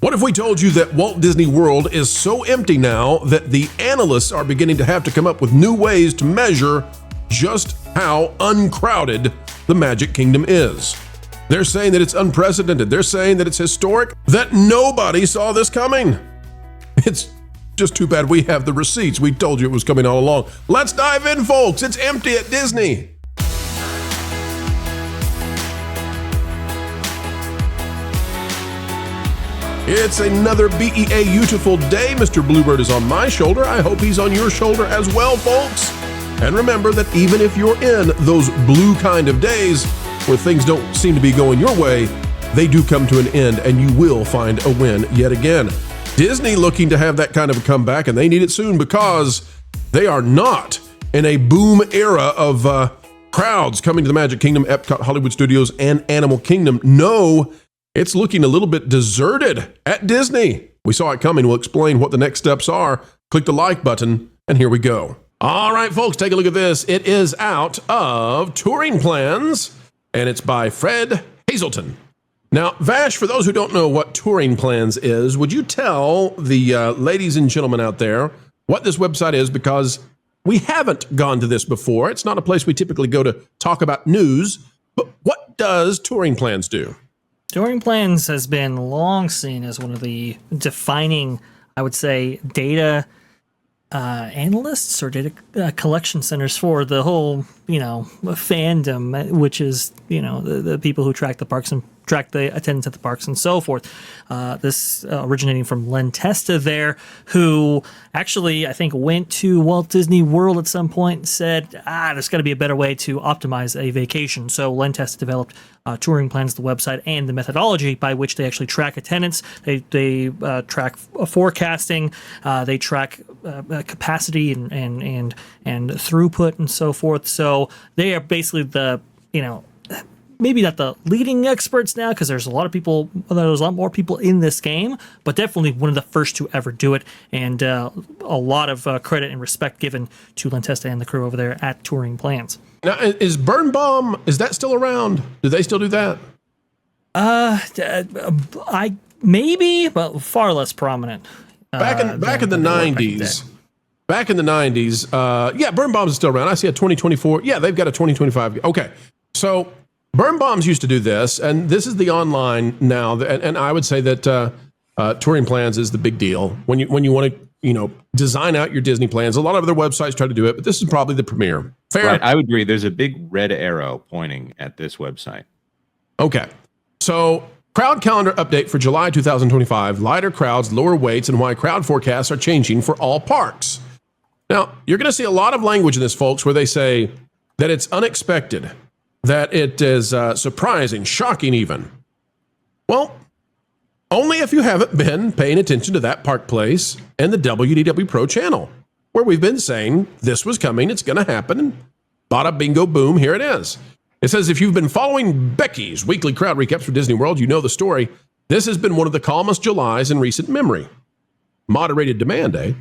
What if we told you that Walt Disney World is so empty now that the analysts are beginning to have to come up with new ways to measure just how uncrowded the Magic Kingdom is? They're saying that it's unprecedented. They're saying that it's historic, that nobody saw this coming. It's just too bad we have the receipts. We told you it was coming all along. Let's dive in, folks. It's empty at Disney. It's another beautiful day. Mr. Bluebird is on my shoulder. I hope he's on your shoulder as well, folks. And remember that even if you're in those blue kind of days where things don't seem to be going your way, they do come to an end and you will find a win yet again. Disney looking to have that kind of a comeback, and they need it soon because they are not in a boom era of crowds coming to the Magic Kingdom, Epcot, Hollywood Studios, and Animal Kingdom. No, it's looking a little bit deserted at Disney. We saw it coming. We'll explain what the next steps are. Click the like button, and here we go. All right, folks, take a look at this. It is out of Touring Plans, and it's by Fred Hazelton. Now, Vash, for those who don't know what Touring Plans is, would you tell the ladies and gentlemen out there what this website is? Because we haven't gone to this before. It's not a place we typically go to talk about news. But what does Touring Plans do? Touring Plans has been long seen as one of the defining, I would say, data analysts or data collection centers for the whole, fandom, which is, the people who track the parks and track the attendance at the parks and so forth. This originating from Len Testa there, who actually, I think, went to Walt Disney World at some point and said, there's got to be a better way to optimize a vacation. So Len Testa developed Touring Plans, the website, and the methodology by which they actually track attendance. They track forecasting. They track capacity and throughput and so forth. So they are basically the, maybe not the leading experts now, because there's a lot more people in this game, but definitely one of the first to ever do it, and a lot of credit and respect given to Len Testa and the crew over there at Touring Plans. Now, is Birnbaum, is that still around? Do they still do that? Maybe, but far less prominent. Back in the 90s. Back in the 90s, Birnbaum's is still around. I see a 2024. Yeah, they've got a 2025. Okay, so Birnbaum's used to do this, and this is the online now. And I would say that Touring Plans is the big deal when you want to design out your Disney plans. A lot of other websites try to do it, but this is probably the premier. Fair. Right, I would agree. There's a big red arrow pointing at this website. Okay, so crowd calendar update for July 2025: lighter crowds, lower waits, and why crowd forecasts are changing for all parks. Now, you're going to see a lot of language in this, folks, where they say that it's unexpected, that it is surprising, shocking even. Well, only if you haven't been paying attention to that park place and the WDW Pro Channel, where we've been saying this was coming, it's going to happen, and bada bingo boom, here it is. It says, if you've been following Becky's weekly crowd recaps for Disney World, you know the story. This has been one of the calmest Julys in recent memory. Moderated demand, eh?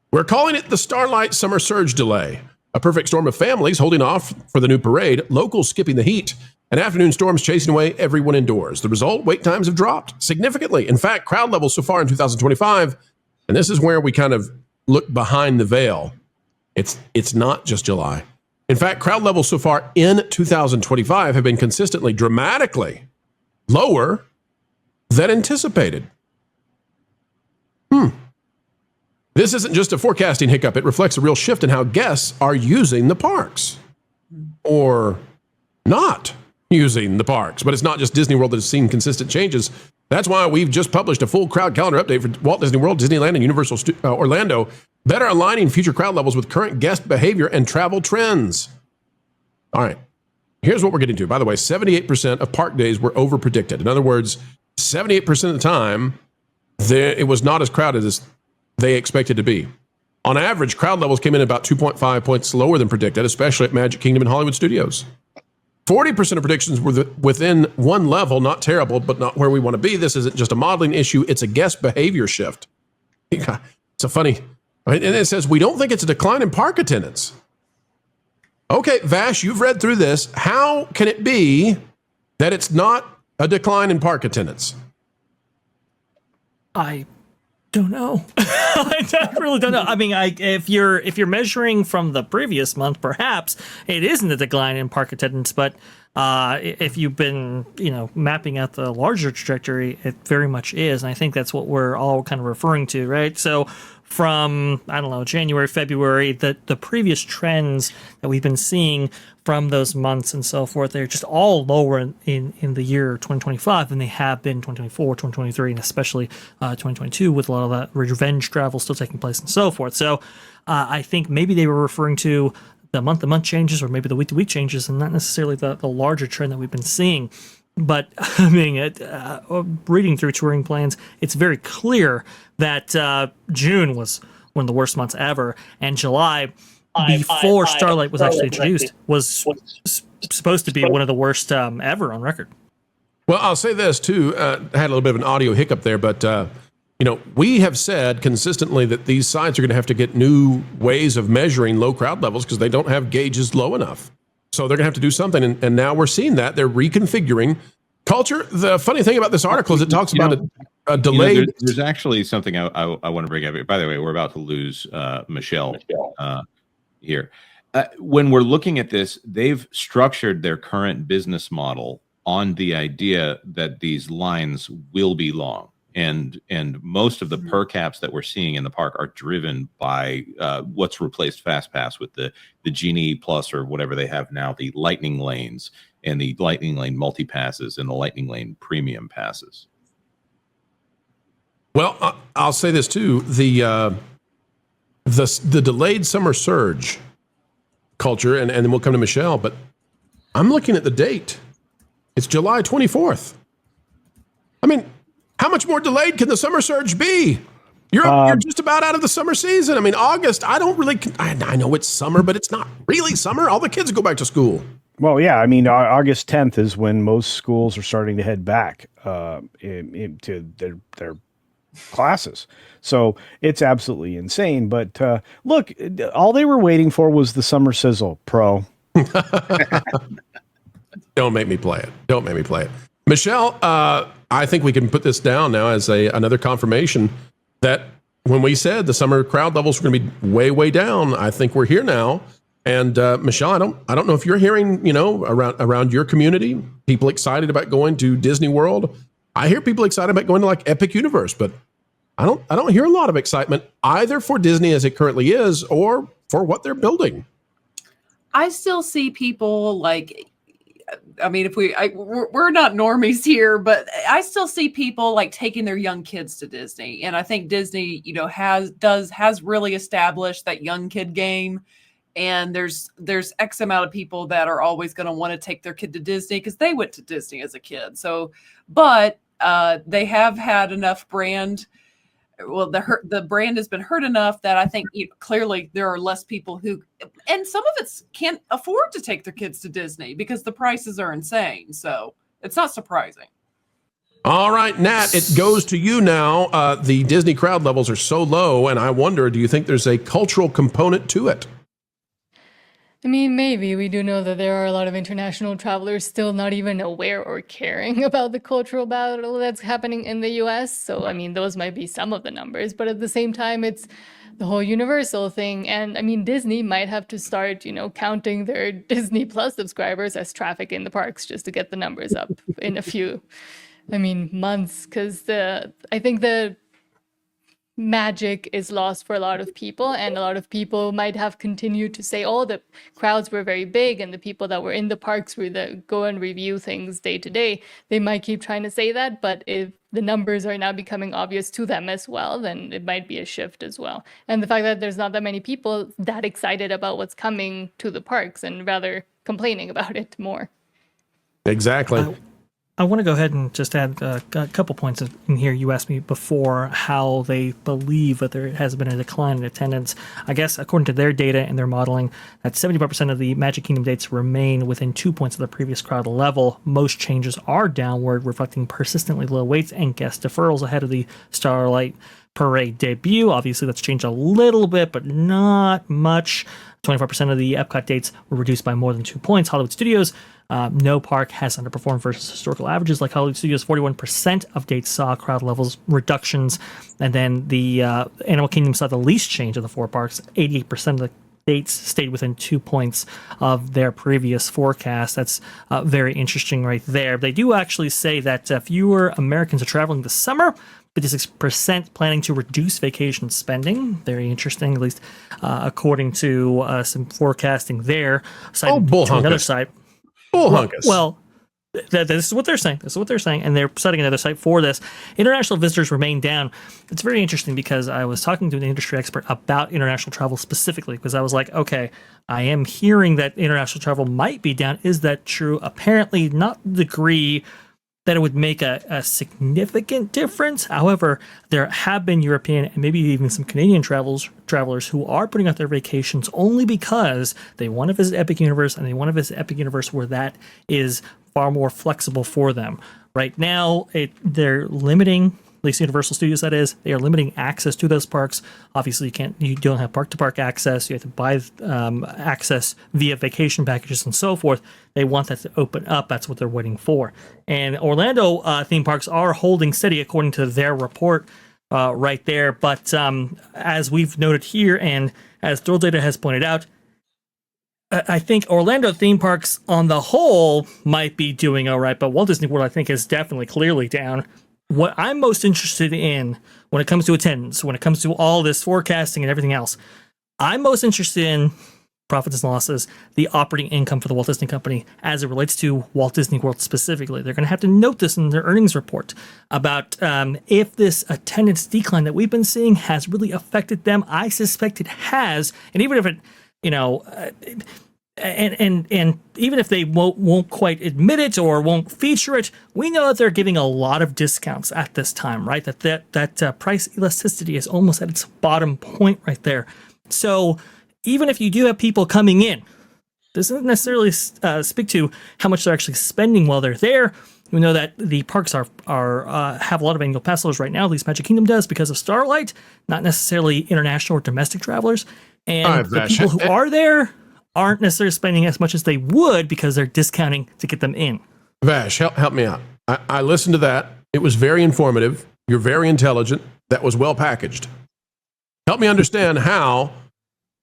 We're calling it the Starlight Summer Surge Delay. A perfect storm of families holding off for the new parade, locals skipping the heat, and afternoon storms chasing away everyone indoors. The result, wait times have dropped significantly. In fact, crowd levels so far in 2025, and this is where we kind of look behind the veil. It's not just July. In fact, crowd levels so far in 2025 have been consistently dramatically lower than anticipated. This isn't just a forecasting hiccup. It reflects a real shift in how guests are using the parks or not using the parks. But it's not just Disney World that has seen consistent changes. That's why we've just published a full crowd calendar update for Walt Disney World, Disneyland, and Universal Orlando, better aligning future crowd levels with current guest behavior and travel trends. All right, here's what we're getting to. By the way, 78% of park days were over-predicted. In other words, 78% of the time, it was not as crowded as they expected to be. On average, crowd levels came in about 2.5 points lower than predicted, especially at Magic Kingdom and Hollywood Studios. 40% of predictions were within one level, not terrible, but not where we want to be. This isn't just a modeling issue, it's a guest behavior shift. It's a funny, and it says, we don't think it's a decline in park attendance. Okay, Vash, you've read through this. How can it be that it's not a decline in park attendance? I don't know. I really don't know. I mean, if you're measuring from the previous month, perhaps it isn't a decline in park attendance, but if you've been, mapping out the larger trajectory, it very much is, and I think that's what we're all kind of referring to, right? So from, I don't know, January, February, the previous trends that we've been seeing from those months and so forth, they're just all lower in the year 2025 than they have been 2024, 2023, and especially 2022 with a lot of that revenge travel still taking place and so forth. So I think maybe they were referring to the month-to-month changes or maybe the week-to-week changes and not necessarily the larger trend that we've been seeing. But I mean, reading through touring plans, it's very clear that June was one of the worst months ever, and July, before Starlight was actually introduced, was supposed to be one of the worst ever on record. Well, I'll say this too. I had a little bit of an audio hiccup there, but we have said consistently that these sites are going to have to get new ways of measuring low crowd levels because they don't have gauges low enough. So they're going to have to do something, and now we're seeing that they're reconfiguring culture. The funny thing about this article is it talks about a delayed. There's actually something I want to bring up. By the way, we're about to lose Michelle here. When we're looking at this, they've structured their current business model on the idea that these lines will be long. And most of the per caps that we're seeing in the park are driven by what's replaced Fast Pass with the Genie Plus or whatever they have now, the Lightning Lanes and the Lightning Lane multi passes and the Lightning Lane premium passes. Well, I'll say this too: the delayed summer surge culture, and then we'll come to Michelle. But I'm looking at the date; it's July 24th. I mean, how much more delayed can the summer surge be? You're just about out of the summer season. I mean, August. I know it's summer, but it's not really summer. All the kids go back to school. Well, yeah. I mean, August 10th is when most schools are starting to head back into their classes. So it's absolutely insane. But look, all they were waiting for was the summer sizzle, Pro. Don't make me play it. Michelle, I think we can put this down now as another confirmation that when we said the summer crowd levels were going to be way, way down, I think we're here now. And Michelle, I don't know if you're hearing, around your community, people excited about going to Disney World. I hear people excited about going to like Epic Universe, but I don't hear a lot of excitement either for Disney as it currently is or for what they're building. I still see people like, I mean, we're not normies here, but I still see people like taking their young kids to Disney. And I think Disney, has really established that young kid game. And there's X amount of people that are always going to want to take their kid to Disney because they went to Disney as a kid. So, but they have had enough brand. Well, the brand has been hurt enough that I think clearly there are less people who, and some of it can't afford to take their kids to Disney because the prices are insane. So it's not surprising. All right, Nat, it goes to you now. The Disney crowd levels are so low, and I wonder, do you think there's a cultural component to it? I mean, maybe. We do know that there are a lot of international travelers still not even aware or caring about the cultural battle that's happening in the US. So, I mean, those might be some of the numbers. But at the same time, it's the whole Universal thing. And I mean, Disney might have to start, counting their Disney Plus subscribers as traffic in the parks just to get the numbers up in a few, months. Because I think the magic is lost for a lot of people, and a lot of people might have continued to say, oh, the crowds were very big, and the people that were in the parks go and review things day to day, they might keep trying to say that, but if the numbers are now becoming obvious to them as well, then it might be a shift as well. And the fact that there's not that many people that excited about what's coming to the parks and rather complaining about it more. Exactly. I want to go ahead and just add a couple points in here. You asked me before how they believe that there has been a decline in attendance. I guess according to their data and their modeling, that 75% of the Magic Kingdom dates remain within 2 points of the previous crowd level. Most changes are downward, reflecting persistently low waits and guest deferrals ahead of the Starlight Parade debut. Obviously, that's changed a little bit, but not much. 25% of the Epcot dates were reduced by more than 2 points. Hollywood Studios, no park has underperformed versus historical averages. Like Hollywood Studios, 41% of dates saw crowd levels reductions. And then the Animal Kingdom saw the least change of the 4 parks. 88% of the dates stayed within 2 points of their previous forecast. That's very interesting right there. They do actually say that fewer Americans are traveling this summer. 56% planning to reduce vacation spending. Very interesting, at least according to some forecasting there. Another site. Bullhunkus. Well, this is what they're saying. This is what they're saying, and they're citing another site for this. International visitors remain down. It's very interesting because I was talking to an industry expert about international travel specifically, because I was like, okay, I am hearing that international travel might be down. Is that true? Apparently not the degree that it would make a significant difference. However, there have been European and maybe even some Canadian travelers who are putting out their vacations only because they want to visit Epic Universe, and they want to visit Epic Universe where that is far more flexible for them. Right now, they're limiting, at least Universal Studios that is, they are limiting access to those parks. Obviously, you don't have park-to-park access. You have to buy access via vacation packages and so forth. They want that to open up. That's what they're waiting for. And Orlando theme parks are holding steady according to their report right there. But as we've noted here, and as Thrill Data has pointed out, I think Orlando theme parks on the whole might be doing all right, but Walt Disney World, I think, is definitely clearly down. What I'm most interested in when it comes to attendance, when it comes to all this forecasting and everything else, I'm most interested in profits and losses, the operating income for the Walt Disney Company as it relates to Walt Disney World specifically. They're going to have to note this in their earnings report about if this attendance decline that we've been seeing has really affected them. I suspect it has, and even if it, and even if they won't quite admit it or won't feature it, we know that they're giving a lot of discounts at this time, right? That price elasticity is almost at its bottom point right there. So even if you do have people coming in, this doesn't necessarily speak to how much they're actually spending while they're there. We know that the parks are have a lot of annual pass holders right now. At least Magic Kingdom does because of Starlight, not necessarily international or domestic travelers. And the people who are there aren't necessarily spending as much as they would because they're discounting to get them in. Vash, help me out. I listened to that. It was very informative. You're very intelligent. That was well packaged. Help me understand how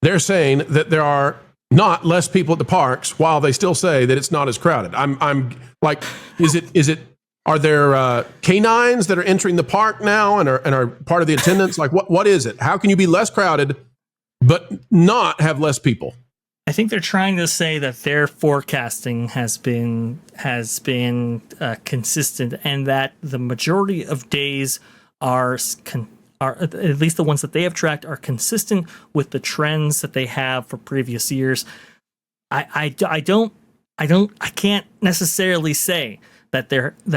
they're saying that there are not less people at the parks while they still say that it's not as crowded. I'm like, is it? Are there canines that are entering the park now and are part of the attendance? Like, what is it? How can you be less crowded but not have less people? I think they're trying to say that their forecasting has been consistent, and that the majority of days are at least the ones that they have tracked are consistent with the trends that they have for previous years. I can't necessarily say that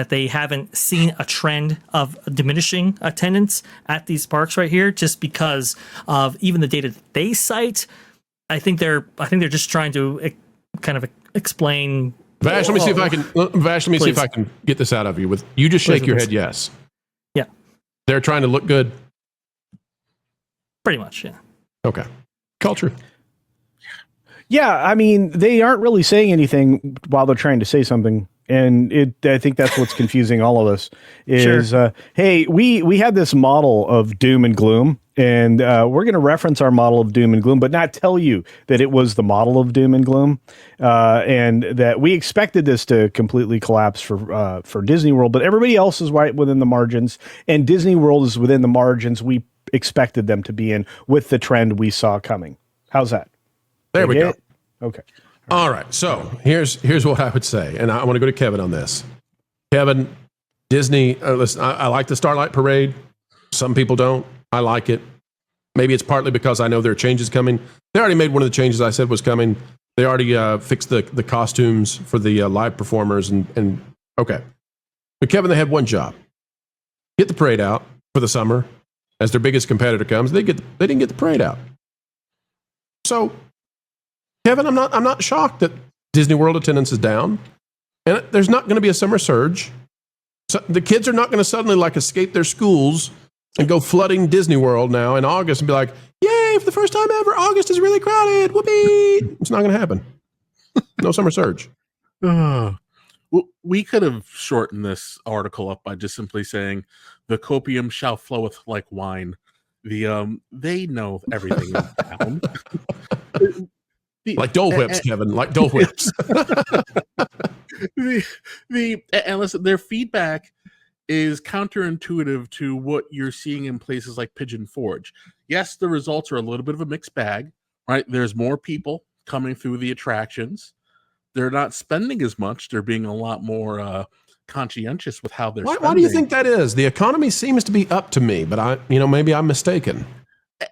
they haven't seen a trend of diminishing attendance at these parks right here, just because of even the data that they cite. I think they're just trying to kind of explain. Vash, let me see if I can. Vash, let me see if I can get this out of you. You just shake your head, yes. Yeah. They're trying to look good. Pretty much, yeah. Okay. Culture. Yeah, I mean, they aren't really saying anything while they're trying to say something. And I think that's what's confusing all of us is, sure. Hey, we had this model of doom and gloom, and we're going to reference our model of doom and gloom, but not tell you that it was the model of doom and gloom, and that we expected this to completely collapse for Disney World, but everybody else is right within the margins, and Disney World is within the margins we expected them to be in with the trend we saw coming. How's that? There we go. Okay. All right. So here's what I would say, and I want to go to Kevin on this. Kevin, Disney. Listen, I like the Starlight Parade. Some people don't. I like it. Maybe it's partly because I know there are changes coming. They already made one of the changes I said was coming. They already fixed the costumes for the live performers, and okay. But Kevin, they had one job: get the parade out for the summer. As their biggest competitor comes, they didn't get the parade out. So, Kevin, I'm not shocked that Disney World attendance is down, and there's not going to be a summer surge. So the kids are not going to suddenly escape their schools and go flooding Disney World now in August and be like, yay, for the first time ever, August is really crowded. Whoopee. It's not going to happen. No summer surge. Well, we could have shortened this article up by just simply saying the copium shall floweth like wine. They know everything is down. Like Dole Whips, Kevin, like Dole Whips. And listen, their feedback is counterintuitive to what you're seeing in places like Pigeon Forge. Yes, the results are a little bit of a mixed bag, right? There's more people coming through the attractions. They're not spending as much. They're being a lot more conscientious with how they're spending. Why do you think that is? The economy seems to be up to me, but maybe I'm mistaken.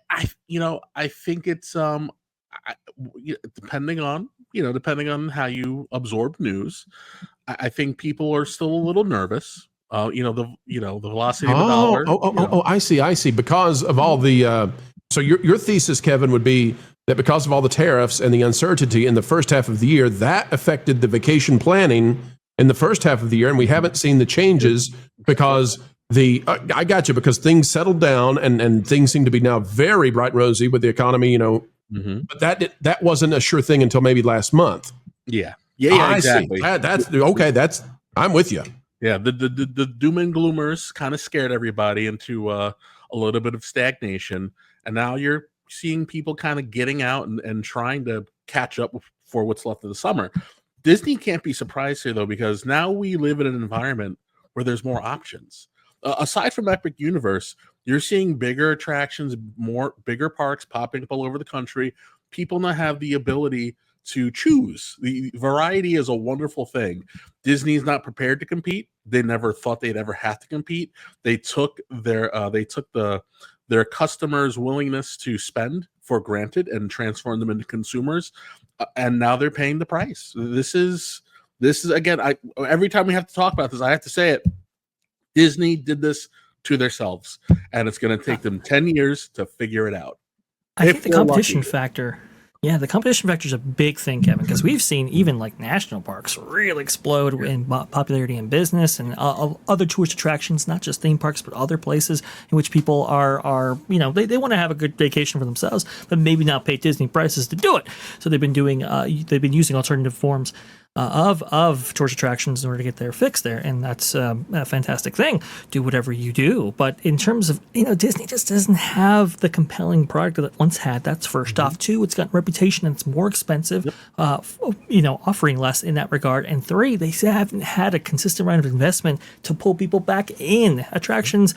I think it's depending on how you absorb news. I think people are still a little nervous. The velocity of the dollar. I see. Because of all the so your thesis, Kevin, would be that because of all the tariffs and the uncertainty in the first half of the year, that affected the vacation planning in the first half of the year, and we haven't seen the changes because I got you, because things settled down and things seem to be now very bright and rosy with the economy, but that wasn't a sure thing until maybe last month. Yeah, exactly. That's okay. I'm with you. Yeah, the doom and gloomers kind of scared everybody into a little bit of stagnation, and now you're seeing people kind of getting out and trying to catch up for what's left of the summer. Disney can't be surprised here, though, because now we live in an environment where there's more options. Aside from Epic Universe, you're seeing bigger attractions, bigger parks popping up all over the country. People now have the ability to choose. The variety is a wonderful thing. Disney's not prepared to compete. They never thought they'd ever have to compete. They took their customers' willingness to spend for granted and transformed them into consumers, and now they're paying the price. This is again. Every time we have to talk about this, I have to say it. Disney did this to themselves, and it's going to take them 10 years to figure it out. I think the competition factor. Yeah, the competition factor is a big thing, Kevin, because we've seen even like national parks really explode in popularity in business and other tourist attractions, not just theme parks, but other places in which people are they want to have a good vacation for themselves, but maybe not pay Disney prices to do it. So they've been using alternative forms of tourist attractions in order to get their fix there, and that's a fantastic thing. Do whatever you do, but in terms of Disney just doesn't have the compelling product that it once had. That's first off. Two, it's got reputation and it's more expensive, offering less in that regard. And three, they haven't had a consistent round of investment to pull people back in attractions.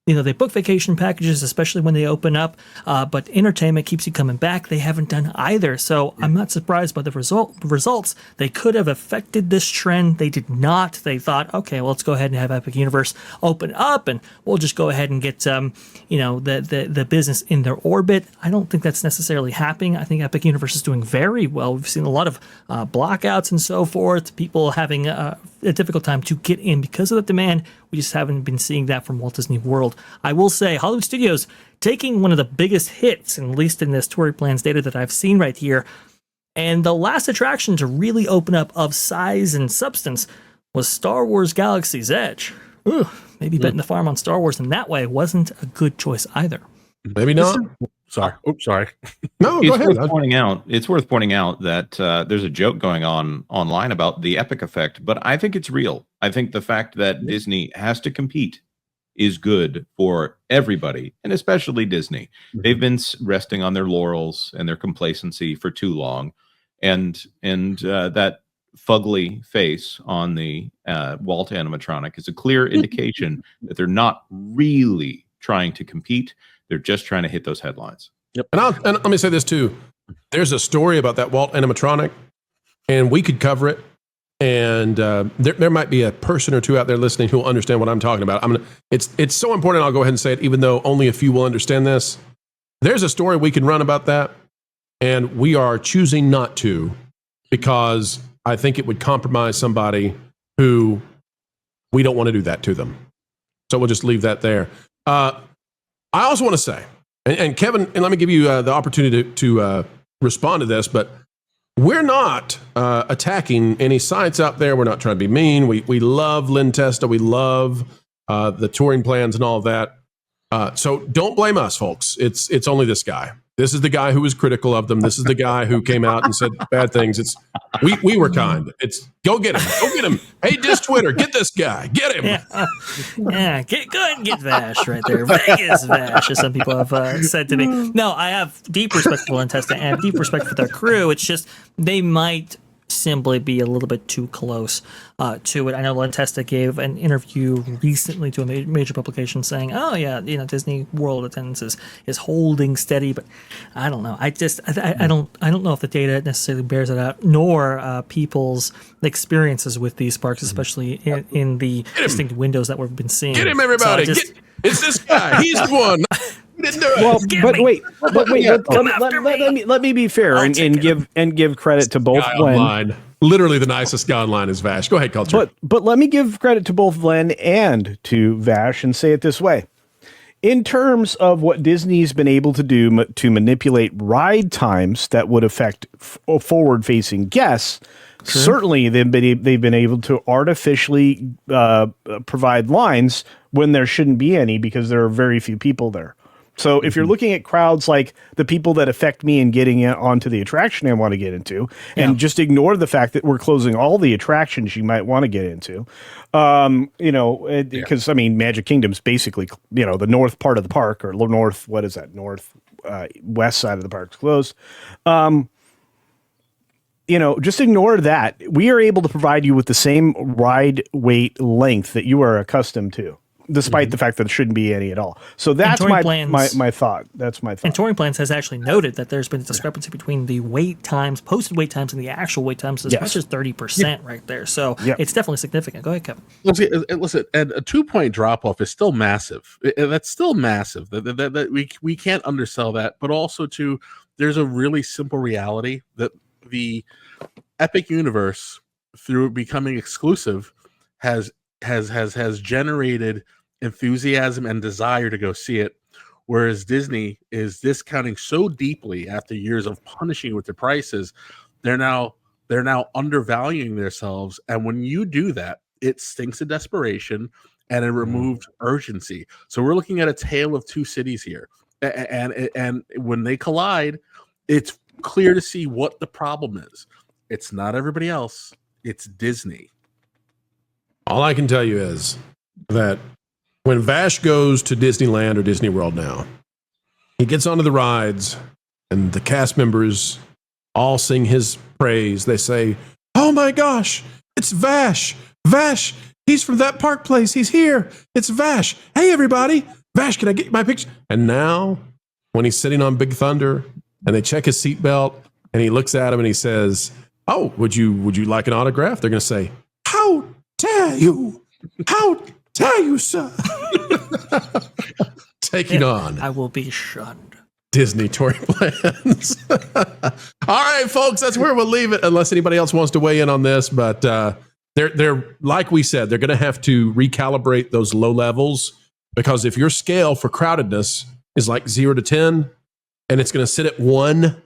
They book vacation packages, especially when they open up, but entertainment keeps you coming back. They haven't done either. So I'm not surprised by the results. They could have affected this trend. They did not. They thought, okay, well, let's go ahead and have Epic Universe open up and we'll just go ahead and get, the business in their orbit. I don't think that's necessarily happening. I think Epic Universe is doing very well. We've seen a lot of blockouts and so forth, people having a difficult time to get in because of the demand. We just haven't been seeing that from Walt Disney World. I will say Hollywood Studios taking one of the biggest hits, at least in this Tour Plans data that I've seen right here. And the last attraction to really open up of size and substance was Star Wars Galaxy's Edge. Maybe betting the farm on Star Wars in that way wasn't a good choice either. Maybe not. Sorry. Oops, sorry. No, go ahead. It's worth pointing out that there's a joke going on online about the Epic effect, but I think it's real. I think the fact that Disney has to compete is good for everybody, and especially Disney. They've been resting on their laurels and their complacency for too long, and that fugly face on the Walt animatronic is a clear indication that they're not really trying to compete. They're just trying to hit those headlines. Yep. And let me say this too. There's a story about that Walt animatronic, and we could cover it. And there might be a person or two out there listening who will understand what I'm talking about. It's so important. I'll go ahead and say it, even though only a few will understand this. There's a story we can run about that, and we are choosing not to because I think it would compromise somebody who we don't want to do that to them. So we'll just leave that there. I also want to say, and Kevin, and let me give you the opportunity to respond to this, but we're not attacking any sites out there. We're not trying to be mean. We love Lynn Testa. We love the touring plans and all of that. So don't blame us, folks. It's only this guy. This is the guy who was critical of them. This is the guy who came out and said bad things. We were kind. Go get him. Go get him. Hey, Twitter, get this guy. Get him. Yeah, go ahead and get Vash right there. Vegas Vash, as some people have said to me. No, I have deep respect for Lentesta and I have deep respect for their crew. It's just they might simply be a little bit too close to it. I know Lentesta gave an interview recently to a major publication saying, "Oh yeah, Disney World attendance is holding steady," but I don't know. I don't know if the data necessarily bears it out, nor people's experiences with these parks, especially in the distinct windows that we've been seeing. Get him, everybody! So it's this guy. He's the one. Well, let me be fair and give credit to both Glenn. Online. Literally the nicest guy online is Vash. Go ahead, Culture. But let me give credit to both Glenn and to Vash and say it this way. In terms of what Disney's been able to do to manipulate ride times that would affect forward-facing guests, certainly they've been able to artificially provide lines when there shouldn't be any because there are very few people there. So if you're looking at crowds like the people that affect me in getting onto the attraction I want to get into, and just ignore the fact that we're closing all the attractions you might want to get into, because Magic Kingdom's basically, the north part of the park or north, what is that? West side of the park's closed. Just ignore that. We are able to provide you with the same ride wait length that you are accustomed to, despite the fact that there shouldn't be any at all. So that's my thought. That's my thought. And Touring Plans has actually noted that there's been a discrepancy between the wait times, posted wait times, and the actual wait times, as much as 30% right there. So it's definitely significant. Go ahead, Kevin. Listen, and a 2-point drop-off is still massive. That's still massive. That we can't undersell that. But also, too, there's a really simple reality that the Epic universe, through becoming exclusive, has generated enthusiasm and desire to go see it, whereas Disney is discounting so deeply after years of punishing with the prices. They're now undervaluing themselves, and when you do that, it stinks of desperation and it removes urgency. So we're looking at a tale of two cities here, and when they collide, it's clear to see what the problem is. It's not everybody else, it's Disney. All I can tell you is that when Vash goes to Disneyland or Disney World now, he gets onto the rides and the cast members all sing his praise. They say, "Oh my gosh, it's Vash. Vash, he's from that park place. He's here. It's Vash. Hey, everybody. Vash, can I get my picture?" And now when he's sitting on Big Thunder and they check his seatbelt and he looks at him and he says, "Oh, would you like an autograph?" They're going to say, "How dare you? How dare you, sir?" Taking on. I will be shunned. Disney Touring Plans. All right, folks, that's where we'll leave it unless anybody else wants to weigh in on this. But they're like we said, they're going to have to recalibrate those low levels, because if your scale for crowdedness is like 0 to 10 and it's going to sit at 1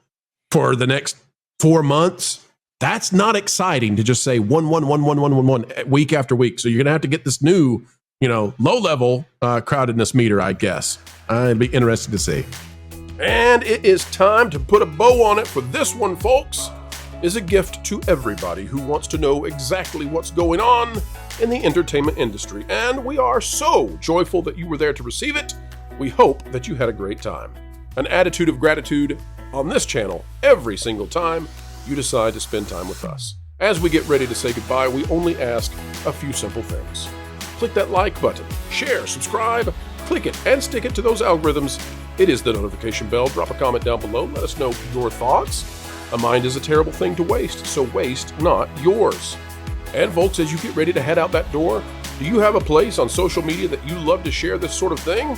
for the next 4 months, that's not exciting to just say 1, 1, 1, 1, 1, 1, 1 week after week. So you're going to have to get this new, low level crowdedness meter, I guess. It'd be interesting to see. And it is time to put a bow on it for this one, folks. Is a gift to everybody who wants to know exactly what's going on in the entertainment industry. And we are so joyful that you were there to receive it. We hope that you had a great time. An attitude of gratitude on this channel every single time you decide to spend time with us. As we get ready to say goodbye, we only ask a few simple things. Click that like button, share, subscribe, click it, and stick it to those algorithms. It is the notification bell. Drop a comment down below. Let us know your thoughts. A mind is a terrible thing to waste, so waste not yours. And folks, as you get ready to head out that door, do you have a place on social media that you love to share this sort of thing?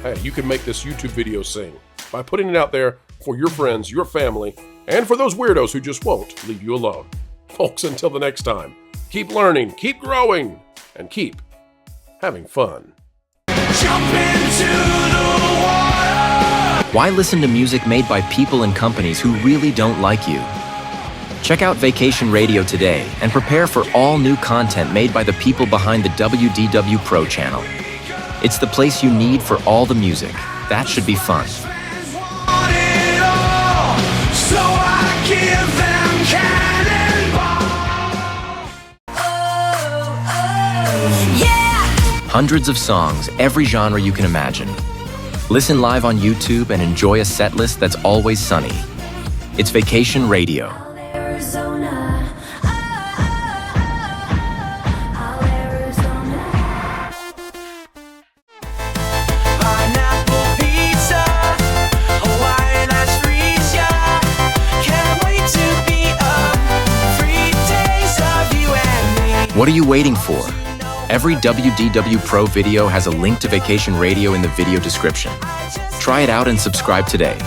Hey, you can make this YouTube video sing by putting it out there for your friends, your family, and for those weirdos who just won't leave you alone. Folks, until the next time, keep learning, keep growing, and keep having fun. Jump into the water! Why listen to music made by people and companies who really don't like you? Check out Vacation Radio today and prepare for all new content made by the people behind the WDW Pro Channel. It's the place you need for all the music. That should be fun. Hundreds of songs, every genre you can imagine. Listen live on YouTube and enjoy a set list that's always sunny. It's Vacation Radio. What are you waiting for? Every WDW Pro video has a link to Vacation Radio in the video description. Try it out and subscribe today.